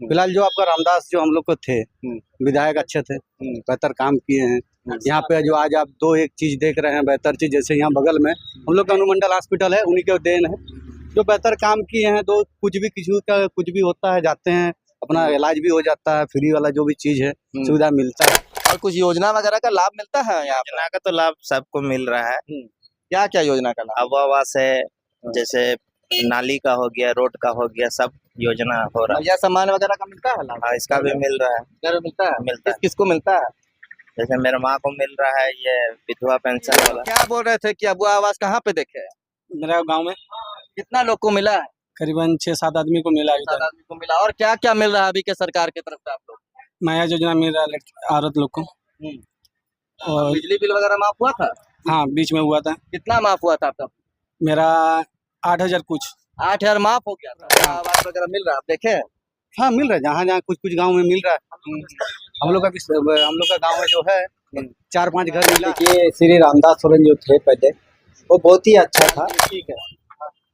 फिलहाल जो आपका रामदास जो हम लोग को थे विधायक अच्छे थे, बेहतर काम किए हैं। यहाँ पे जो आज आप दो एक चीज देख रहे हैं बेहतर चीज, जैसे यहाँ बगल में हम लोग का अनुमंडल हॉस्पिटल है, उन्हीं के देन है जो बेहतर काम किए हैं। तो कुछ भी किसी का कुछ भी होता है, जाते हैं अपना इलाज भी हो जाता है, फ्री वाला जो भी चीज है सुविधा मिलता है। और कुछ योजना वगैरह का लाभ मिलता है यहाँ पे? योजना का तो लाभ सबको मिल रहा है। क्या क्या योजना का लाभ? आवास है, जैसे नाली का हो गया, रोड का हो गया, सब योजना हो रहा है। भैया सामान वगैरह का मिलता है लाभ? हाँ, इसका भी मिल रहा है। घर मिलता है? मिलता है। किसको मिलता है? जैसे मेरे माँ को मिल रहा है ये विधवा पेंशन वाला। क्या बोल रहे थे कि अबुआ आवास कहाँ पे देखे? मेरा गाँव में कितना लोग को मिला है? करीबन 6-7 आदमी को मिला। 7 आदमी को मिला। और क्या क्या मिल रहा है अभी के सरकार की तरफ से आप लोग? नया योजना मिल रहा है औरत लोग को। और बिजली बिल वगैरह माफ हुआ था? हाँ, बीच में हुआ था। कितना माफ हुआ था आपका? मेरा 8,000 कुछ। 8,000 माफ हो गया था। आवास वगैरह मिल रहा है, आप देखे? हाँ, मिल रहा है, जहाँ जहाँ कुछ कुछ गांव में मिल रहा है। हम लोग का गांव में जो है 4-5 घर मिला। देखिए, श्री रामदास सोरेन जो थे पहले, वो बहुत ही अच्छा था। ठीक है।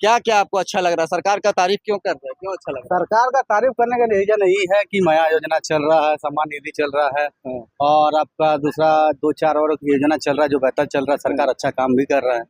क्या क्या आपको अच्छा लग रहा है? सरकार का तारीफ क्यों कर रहे हैं? क्यों अच्छा लग रहा सरकार का तारीफ करने का रीजन यही है कि माया योजना चल रहा है, सम्मान निधि चल रहा है, और आपका दूसरा 2-4 और योजना चल रहा है जो बेहतर चल रहा है। सरकार अच्छा काम भी कर रहा है।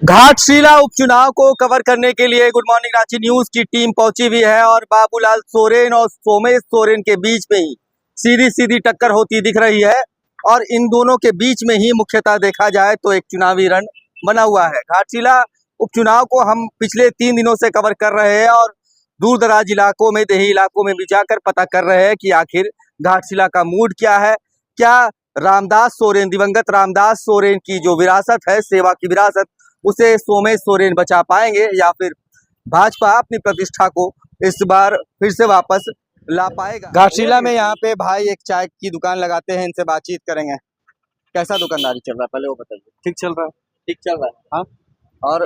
घाटशिला उपचुनाव को कवर करने के लिए गुड मॉर्निंग रांची न्यूज की टीम पहुंची हुई है और बाबूलाल सोरेन और सोमेश सोरेन के बीच में ही सीधी सीधी टक्कर होती दिख रही है। और इन दोनों के बीच में ही मुख्यतः देखा जाए तो एक चुनावी रण बना हुआ है। घाटशिला उपचुनाव को हम पिछले 3 दिनों से कवर कर रहे हैं और दूर दराज इलाकों में, देही इलाकों में भी जाकर पता कर रहे हैं कि आखिर घाटशिला का मूड क्या है। क्या रामदास सोरेन, दिवंगत रामदास सोरेन की जो विरासत है, सेवा की विरासत, उसे सोमेश सोरेन बचा पाएंगे या फिर भाजपा अपनी प्रतिष्ठा को इस बार फिर से वापस ला पाएगा? घाटशिला में यहाँ पे भाई एक चाय की दुकान लगाते हैं, इनसे बातचीत करेंगे। कैसा दुकानदारी चल रहा है पहले वो बताइए। ठीक चल रहा है। ठीक चल रहा है? हाँ। और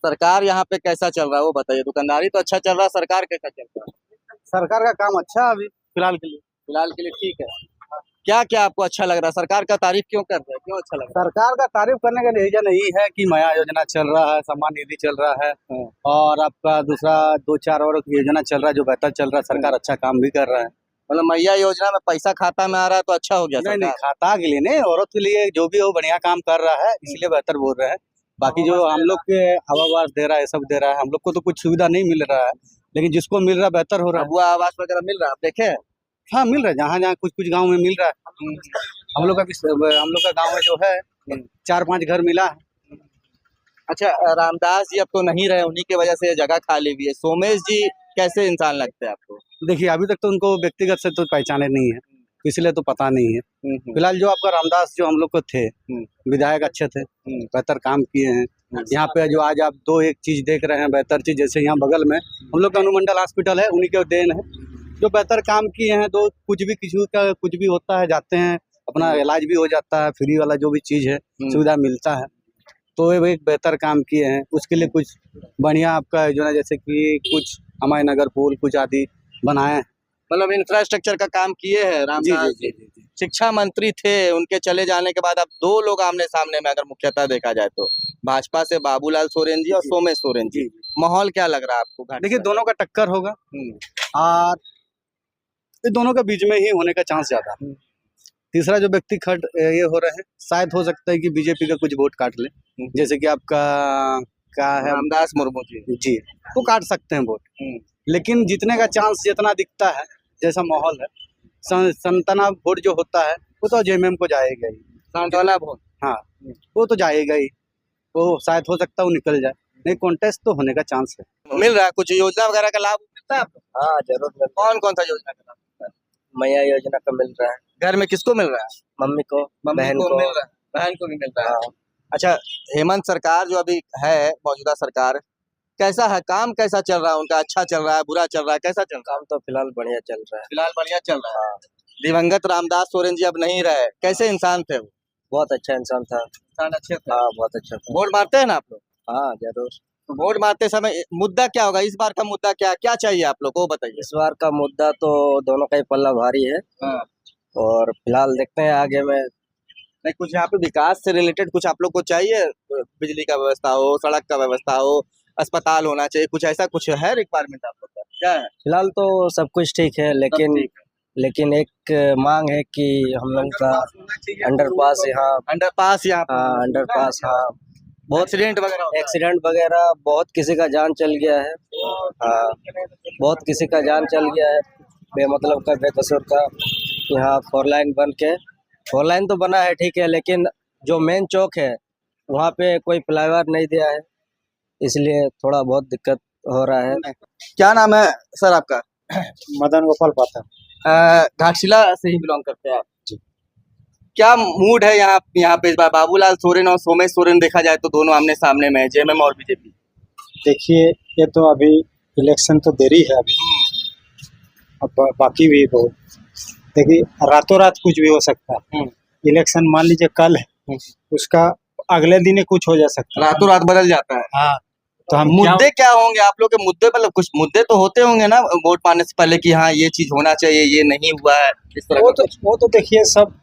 सरकार यहाँ पे कैसा चल रहा है वो बताइए। दुकानदारी तो अच्छा चल रहा है, सरकार कैसा चल रहा है? सरकार का काम अच्छा है अभी फिलहाल के लिए। फिलहाल के लिए ठीक है। क्या क्या आपको अच्छा लग रहा है? सरकार का तारीफ क्यों कर रहे हैं? क्यों अच्छा लग रहा है? सरकार का तारीफ करने का रीजन यही है कि माया योजना चल रहा है, सम्मान निधि चल रहा है, और आपका दूसरा 2-4 और योजना चल रहा है जो बेहतर चल रहा है। सरकार अच्छा काम भी कर रहा है। मतलब मैया योजना में पैसा खाता में आ रहा है तो अच्छा हो गया? नहीं, खाता के लिए नहीं, औरत के लिए जो भी हो बढ़िया काम कर रहा है, इसलिए बेहतर बोल रहे हैं। बाकी जो हम लोग के आवास दे रहा है, सब दे रहा है, हम लोग को तो कुछ सुविधा नहीं मिल रहा है, लेकिन जिसको मिल रहा है बेहतर हो रहा है। अबुआ आवास वगैरह मिल रहा है, आप देखे? हाँ, मिल रहा है, जहाँ जहाँ कुछ कुछ गाँव में मिल रहा है। हम लोग का गाँव में जो है 4-5 घर मिला है। अच्छा, रामदास जी अब तो नहीं रहे, उन्हीं की वजह से ये जगह खाली हुई है। सोमेश जी कैसे इंसान लगते हैं आपको? देखिए, अभी तक तो उनको व्यक्तिगत से तो पहचाने नहीं है, इसलिए तो पता नहीं है। फिलहाल जो आपका रामदास जो हम लोग को थे विधायक अच्छे थे, बेहतर काम किए हैं। यहाँ पे जो आज आप दो एक चीज देख रहे हैं बेहतर चीज, जैसे यहाँ बगल में हम लोग का अनुमंडल हॉस्पिटल है, उन्हीं के देन है जो बेहतर काम किए हैं। तो कुछ भी किसी का कुछ भी होता है, जाते हैं अपना इलाज भी हो जाता है, फ्री वाला जो भी चीज है सुविधा मिलता है। तो ये एक बेहतर काम किए हैं, उसके लिए कुछ बढ़िया आपका योजना, जैसे कि कुछ हमारे नगर पुल कुछ आदि बनाए हैं। मतलब इंफ्रास्ट्रक्चर का काम किए हैं रामदास जी। शिक्षा मंत्री थे, उनके चले जाने के बाद अब 2 लोग आमने सामने में अगर मुख्यतः देखा जाए तो भाजपा से बाबूलाल सोरेन जी और सोमेश सोरेन जी। माहौल क्या लग रहा है आपको? देखिए, दोनों का टक्कर होगा और ये दोनों के बीच में ही होने का चांस ज्यादा है। तीसरा जो व्यक्ति ये हो रहे हैं, शायद हो सकता है कि बीजेपी का कुछ वोट काट ले, जैसे कि आपका क्या है रामदास मुर्मू जी, वो काट सकते हैं वोट। लेकिन जीतने का चांस जितना दिखता है, जैसा माहौल है, संतना वोट जो होता है वो तो जेएमएम को जाएगा ही। सांत्वना वोट, हाँ, वो तो जाएगा ही। वो शायद हो सकता है वो निकल जाए, नहीं कॉन्टेस्ट तो होने का चांस है। मिल रहा है कुछ योजना वगैरह का लाभ मिलता है आपको? हाँ, जरूर। कौन कौन सा योजना का लाभ मिलता है? मैया योजना का मिल रहा है। घर में किसको मिल रहा है? मम्मी को, बहन को मिल रहा है, बहन को भी मिल रहा है। अच्छा, हेमंत सरकार जो अभी है, मौजूदा सरकार, कैसा है? काम कैसा चल रहा है उनका? अच्छा चल रहा है, बुरा चल रहा है, कैसा चल रहा है? काम तो फिलहाल बढ़िया चल रहा है। फिलहाल बढ़िया चल रहा है। दिवंगत रामदास सोरेन जी अब नहीं रहे, कैसे इंसान थे वो? बहुत अच्छा इंसान था। इंसान अच्छे थे। हाँ, बहुत अच्छा था। वोट मारते हैं ना आप लोग? हाँ, जरूर। तो वोट मारते समय मुद्दा क्या होगा? इस बार का मुद्दा क्या चाहिए आप लोग को, बताइए। इस बार का मुद्दा तो दोनों का ही पल्ला भारी है। और फिलहाल देखते हैं आगे में। नहीं, कुछ यहाँ पे विकास से रिलेटेड कुछ आप लोग को चाहिए? बिजली का व्यवस्था हो, सड़क का व्यवस्था हो, अस्पताल होना चाहिए, कुछ ऐसा कुछ है रिक्वायरमेंट आप लोग का, क्या है? फिलहाल तो सब कुछ ठीक है, लेकिन एक मांग है कि हम लोग का अंडरपास यहाँ अंडरपास यहाँ पे हाँ अंडरपास हाँ बहुत एक्सीडेंट वगैरह होता है। एक्सीडेंट वगैरह बहुत किसी का जान चल गया है। हाँ बहुत किसी का जान चल गया है बेमतलब का बेकसूर का। यहाँ 4 लाइन बन के 4 लाइन तो बना है ठीक है, लेकिन जो मेन चौक है वहाँ पे कोई फ्लाईओवर नहीं दिया है, इसलिए थोड़ा बहुत दिक्कत हो रहा है। क्या नाम है सर आपका? मदन गोपाल पाठक। घाटशिला से ही बिलोंग करते हैं आप? क्या मूड है यहाँ पे इस बार? बाबूलाल सोरेन और सोमेश सोरेन देखा जाए तो दोनों आमने सामने में है, जेएमएम और बीजेपी। देखिए ये तो अभी इलेक्शन तो देरी है अभी, अब बाकी भी बहुत, देखिए रातों रात कुछ भी हो सकता है। इलेक्शन मान लीजिए कल है, उसका अगले दिन ही कुछ हो जा सकता है। रातों रात बदल जाता है। हाँ तो हम मुद्दे क्या होंगे आप लोग के? मुद्दे मतलब कुछ मुद्दे तो होते होंगे ना वोट पाने से पहले कि हाँ ये चीज होना चाहिए, ये नहीं हुआ है, इस तरह का कुछ? वो तो देखिए सब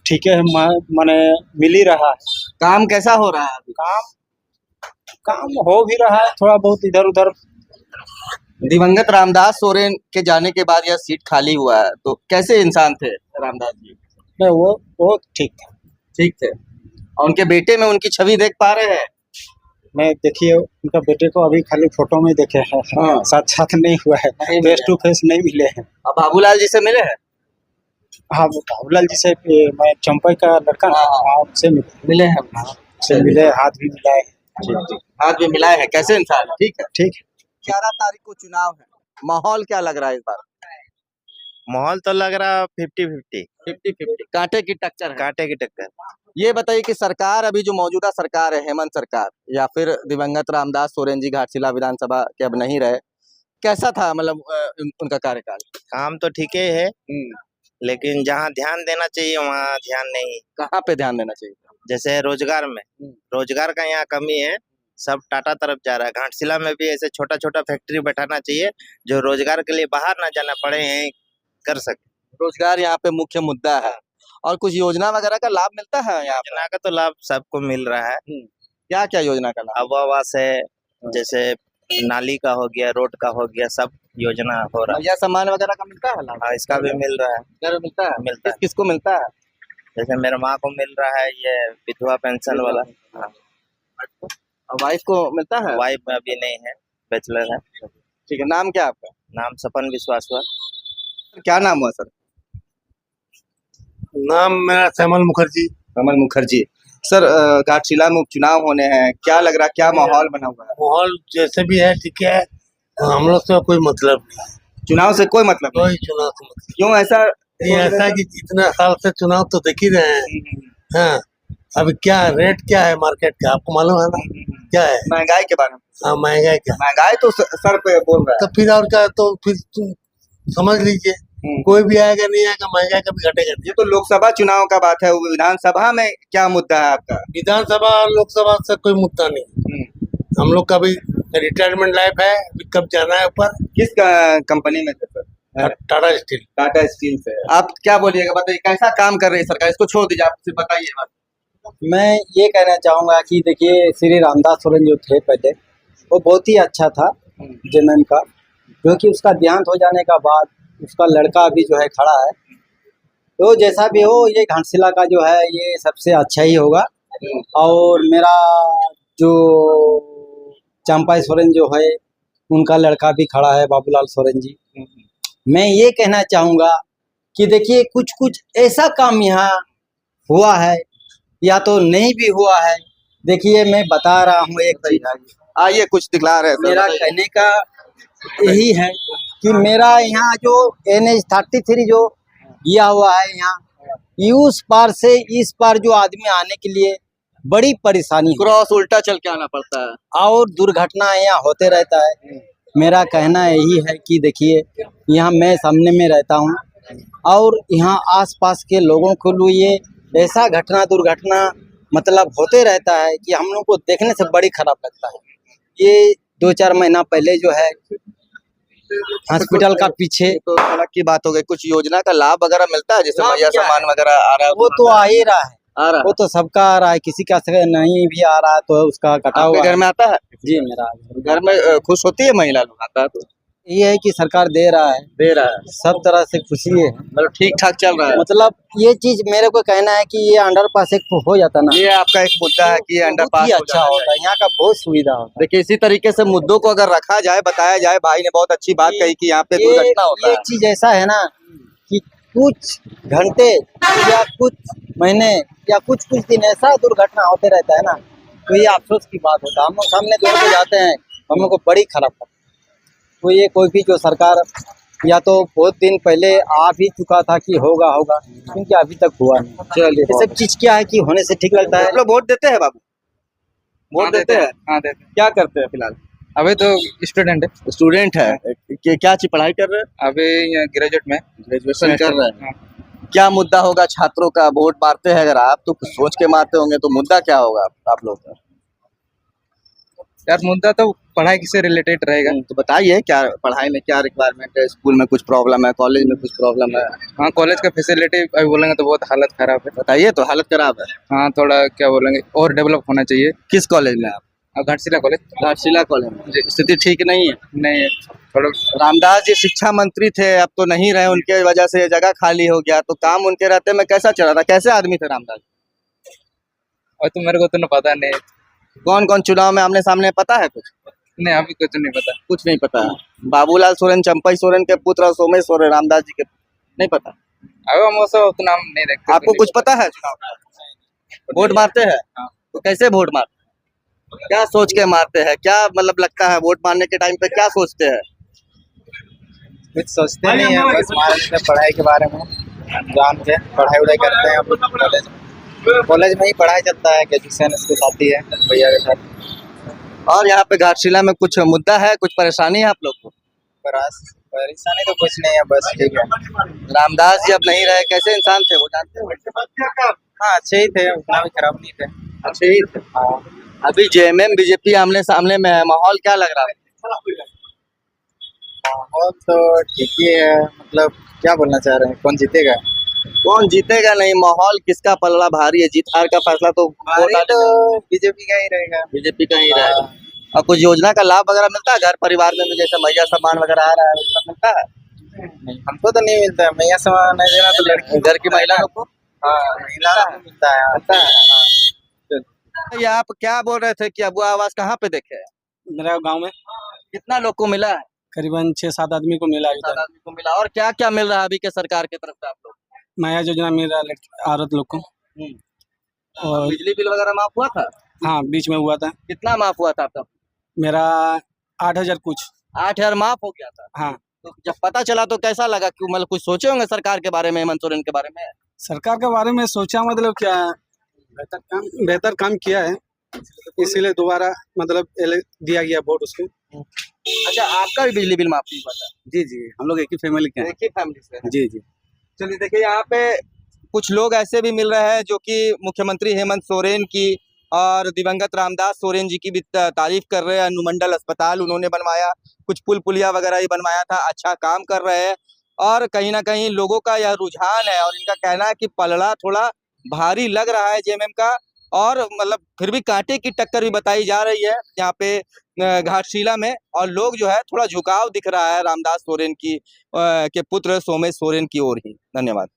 ठीक है, माने मिल ही रहा है। काम कैसा हो रहा है अभी? काम हो भी रहा है, थोड़ा बहुत इधर उधर। दिवंगत रामदास सोरेन के जाने के बाद यह सीट खाली हुआ है, तो कैसे इंसान थे रामदास जी? नहीं वो ठीक था। ठीक थे। और उनके बेटे में उनकी छवि देख पा रहे हैं? मैं देखिए उनका बेटे को अभी खाली फोटो में देखे हैं, हाँ। साथ नहीं हुआ है, नहीं फेस टू फेस नहीं मिले हैं। अब बाबूलाल जी से मिले हैं? हाँ वो बाबूलाल जी से मैं चंपई का लड़का हाँ। आपसे मिले हैं। से मिले, हाथ भी मिलाए। हाथ भी मिलाए हैं, कैसे इंसान है? ठीक है। ठीक है। 11 तारीख को चुनाव है, माहौल क्या लग रहा है इस बार? माहौल तो लग रहा 50-50, 50-50 कांटे की टक्कर है। कांटे की टक्कर। ये बताइए कि सरकार अभी जो मौजूदा सरकार है, हेमंत सरकार या फिर दिवंगत रामदास सोरेन जी घाटशिला विधानसभा के अब नहीं रहे, कैसा था मतलब उनका कार्यकाल? काम तो ठीक ही है, लेकिन जहाँ ध्यान देना चाहिए वहाँ ध्यान नहीं। कहाँ पे ध्यान देना चाहिए? जैसे रोजगार में, रोजगार का यहाँ कमी है, सब टाटा तरफ जा रहा है। घाटशिला में भी ऐसे छोटा छोटा फैक्ट्री बैठाना चाहिए जो रोजगार के लिए बाहर ना जाना पड़े, यहीं कर सके। रोजगार यहाँ पे मुख्य मुद्दा है। और कुछ योजना वगैरह का लाभ मिलता है यहाँ पे? योजना का तो लाभ सबको मिल रहा है। क्या क्या योजना का लाभ? आवास है, जैसे नाली का हो गया, रोड का हो गया, सब योजना हो रहा या सामान वगैरह का मिलता है लाभ? है। इसका भी मिल रहा है। घर मिलता है? मिलता है। किसको मिलता है? जैसे मेरे माँ को मिल रहा है ये विधवा पेंशन वाला। और वाइफ को मिलता है? वाइफ में अभी नहीं है, बैचलर है। ठीक है। नाम क्या आपका? नाम सपन विश्वास हुआ। क्या नाम हुआ सर? नाम मेरा श्यामल मुखर्जी। कमल मुखर्जी। सर घाटशिला में उपचुनाव होने हैं, क्या लग रहा है, क्या माहौल बना हुआ है? माहौल जैसे भी है ठीक है, हम लोग से कोई मतलब नहीं, चुनाव से कोई मतलब नहीं? कोई चुनाव से मतलब क्यों ऐसा? नहीं। ऐसा कि इतना साल से चुनाव तो देख ही रहे हैं। हाँ अभी क्या रेट क्या है मार्केट का आपको मालूम है ना, क्या है महंगाई के बारे में? हाँ महंगाई क्या, महंगाई तो सर पे बोल रहा तो फिर और क्या, तो फिर तुम समझ लीजिए कोई भी आएगा नहीं आएगा, महंगाई कभी घटेगा नहीं। ये तो लोकसभा चुनाव का बात है, वो विधानसभा में क्या मुद्दा है आपका? विधानसभा और लोकसभा से कोई मुद्दा नहीं, हम लोग का भी रिटायरमेंट लाइफ है, अभी कब जाना है ऊपर। किस कंपनी में थे sir? Tata steel. Tata steel से। आप क्या बोलिएगा, बताइए कैसा काम कर रही है सरकार? इसको छोड़ दीजिए, आप सिर्फ बताइए बात। मैं ये कहना चाहूँगा कि देखिए श्री रामदास सोरेन जो थे पहले, वो बहुत ही अच्छा था जेएमएम का, क्योंकि उसका देहांत हो जाने का बाद उसका लड़का भी जो है खड़ा है, तो जैसा भी हो ये घाटशिला का जो है ये सबसे अच्छा ही होगा। और मेरा जो चंपाई सोरेन जो है उनका लड़का भी खड़ा है, बाबूलाल सोरेन जी। मैं ये कहना चाहूँगा कि देखिए कुछ कुछ ऐसा काम यहाँ हुआ है या तो नहीं भी हुआ है। देखिए मैं बता रहा हूँ एक चीज, आइए कुछ दिखला रहे हैं सर, मेरा बताइए। कहने का यही है कि मेरा यहाँ जो NH-33 जो दिया हुआ है यहाँ, उस पार से इस पार जो आदमी आने के लिए बड़ी परेशानी है क्रॉस उल्टा चल के आना पड़ता है। और दुर्घटना यहाँ होते रहता है। मेरा कहना यही है कि देखिए यहाँ मैं सामने में रहता हूँ और यहाँ आसपास के लोगों के लिए ऐसा घटना दुर्घटना मतलब होते रहता है कि हम लोग को देखने से बड़ी खराब लगता है। ये 2-4 महीना पहले जो है हॉस्पिटल का पीछे तो सड़क की बात हो गई, कुछ योजना का लाभ वगैरह मिलता है, जैसे लाभ मैया क्या है? सामान वगैरह आ रहा है? वो तो आ ही रहा है, आ रहा वो तो सबका आ रहा है, किसी का नहीं भी आ रहा है तो उसका कटा आपके हुआ घर है। में आता है? जी मेरा घर में खुश होती है महिला लोग आता है तो? ये है कि सरकार दे रहा है, दे रहा है, सब तरह से खुशी है। मतलब ठीक ठाक चल रहा है। मतलब ये चीज मेरे को कहना है कि ये अंडर पास एक हो जाता ना, ये आपका एक मुद्दा है कि अंडर बहुत ही पास अच्छा होता है, यहाँ का बहुत सुविधा होता है। देखिए इसी तरीके से मुद्दों को अगर रखा जाए, बताया जाए, भाई ने बहुत अच्छी बात कही कि यहाँ पे दुर्घटना होता ये है। चीज ऐसा है ना कि कुछ घंटे या कुछ महीने या कुछ दिन ऐसा दुर्घटना होते रहता है ना, तो ये अफसोस की बात होता है। हम लोग सामने दौड़ के जाते हैं, हम लोग को बड़ी खराब लगता है। तो ये कोई भी जो सरकार या तो बहुत दिन पहले आ भी चुका था कि होगा होगा, क्योंकि अभी तक हुआ नहीं। चलिए ये सब चीज क्या है कि होने से ठीक लगता है। आप लोग वोट देते हैं बाबू? वोट देते हैं? हाँ देते हैं। क्या करते हैं फिलहाल? अभी तो स्टूडेंट है, स्टूडेंट है, क्या चीज पढ़ाई कर रहे हैं? अभी ग्रेजुएट में ग्रेजुएशन कर रहे हैं। हाँ। क्या मुद्दा होगा छात्रों का? वोट मारते हैं अगर आप तो कुछ सोच के मारते होंगे, तो मुद्दा क्या होगा आप लोग का? यार मुद्दा तो पढ़ाई से रिलेटेड रहेगा। तो बताइए क्या पढ़ाई में क्या रिक्वायरमेंट है, स्कूल में कुछ प्रॉब्लम है, कॉलेज में कुछ प्रॉब्लम है? हाँ कॉलेज का फैसिलिटी अभी बोलेंगे तो बहुत हालत खराब है। बताइए, तो हालत खराब है। हाँ थोड़ा क्या बोलेंगे और डेवलप होना चाहिए। किस कॉलेज में आप? घाटशिला कॉलेज घाटशिला कॉलेज में स्थिति ठीक नहीं है। नहीं है, थोड़ा रामदास जी शिक्षा मंत्री थे, अब तो नहीं रहे, उनके वजह से ये जगह खाली हो गया, तो काम उनके रहते में कैसा चला था? कैसे आदमी थे रामदास? और तो मेरे को तो पता नहीं। कौन कौन चुनाव में आमने सामने पता है कुछ? नहीं अभी कुछ नहीं पता। कुछ नहीं पता है। बाबूलाल सोरेन चंपई सोरेन के पुत्र और सोमेश सोरेन रामदास जी के नहीं पता? अभी हम वो सब उतना नहीं देखते। आपको कुछ पता है चुनाव का? वोट मारते हैं? तो कैसे वोट मारते हैं? क्या सोच के मारते हैं? क्या मतलब लगता है वोट मारने के टाइम पे क्या सोचते हैं? कुछ सोचते नहीं है, बस मान लेते हैं पढ़ाई के बारे में, जान के पढ़ाई वढ़ाई करते हैं। हम लोग कॉलेज में ही पढ़ाई चलता है, ग्रेजुएशन इसके साथ ही है भैया के साथ। और यहाँ पे घाटशिला में कुछ मुद्दा है, कुछ परेशानी है आप लोग को? परेशानी तो कुछ नहीं है, बस ठीक है। रामदास जी अब नहीं रहे, कैसे इंसान थे वो जानते हो? हाँ अच्छे ही थे, उतना भी खराब नहीं थे। अच्छे ही थे। अभी जेएमएम बीजेपी आमने सामने में है, माहौल क्या लग रहा है? माहौल तो ठीक ही है, मतलब क्या बोलना चाह रहे हैं, कौन जीतेगा? कौन जीतेगा नहीं, माहौल किसका पलड़ा भारी है? जीत हार का फैसला तो बीजेपी का ही रहेगा। बीजेपी का ही रहेगा। और कुछ योजना का लाभ वगैरह मिलता है घर परिवार में भी, जैसे मैया सम्मान वगैरह आ रहा है, वो सब मिलता है? नहीं हमको तो नहीं मिलता है, मैया सामान नहीं देना तो लड़की घर की महिला लोग को हाँ महिला को मिलता है। मिलता है। ये आप क्या बोल रहे थे कि अबू आवास कहाँ पे देखे? मेरा गांव में कितना लोग को मिला है? करीबन 6-7 आदमी को मिला अभी सात तक। आदमी को मिला। और क्या क्या मिल रहा है अभी के सरकार की तरफ से आप लोग? नया योजना मिल रहा है औरत लोग को। और बिजली बिल वगैरह माफ हुआ था? हाँ बीच में हुआ था, कितना माफ हुआ था आपका? मेरा 8,000 कुछ। 8,000 माफ हो गया था। हाँ तो जब पता चला तो कैसा लगा? क्यों मतलब कुछ सोचे होंगे सरकार के बारे में, हेमंत सोरेन के बारे में? सरकार के बारे में सोचा, मतलब क्या बेहतर काम किया है, इसीलिए दोबारा मतलब दिया गया वोट उसको। अच्छा, आपका भी बिजली बिल माफ नहीं हुआ था? जी जी, हम लोग एक ही फैमिली के हैं। एक ही फैमिली से? जी जी। चलिए देखिए, यहाँ पे कुछ लोग ऐसे भी मिल रहे हैं जो कि मुख्यमंत्री हेमंत सोरेन की और दिवंगत रामदास सोरेन जी की भी तारीफ कर रहे हैं। अनुमंडल अस्पताल उन्होंने बनवाया, कुछ पुल पुलिया वगैरह ही बनवाया था, अच्छा काम कर रहे हैं। और कहीं ना कहीं लोगों का यह रुझान है और इनका कहना है कि पलड़ा थोड़ा भारी लग रहा है जेएमएम का, और मतलब फिर भी कांटे की टक्कर भी बताई जा रही है यहाँ पे घाटशिला में। और लोग जो है थोड़ा झुकाव दिख रहा है रामदास सोरेन की के पुत्र सोमेश सोरेन की ओर ही। धन्यवाद।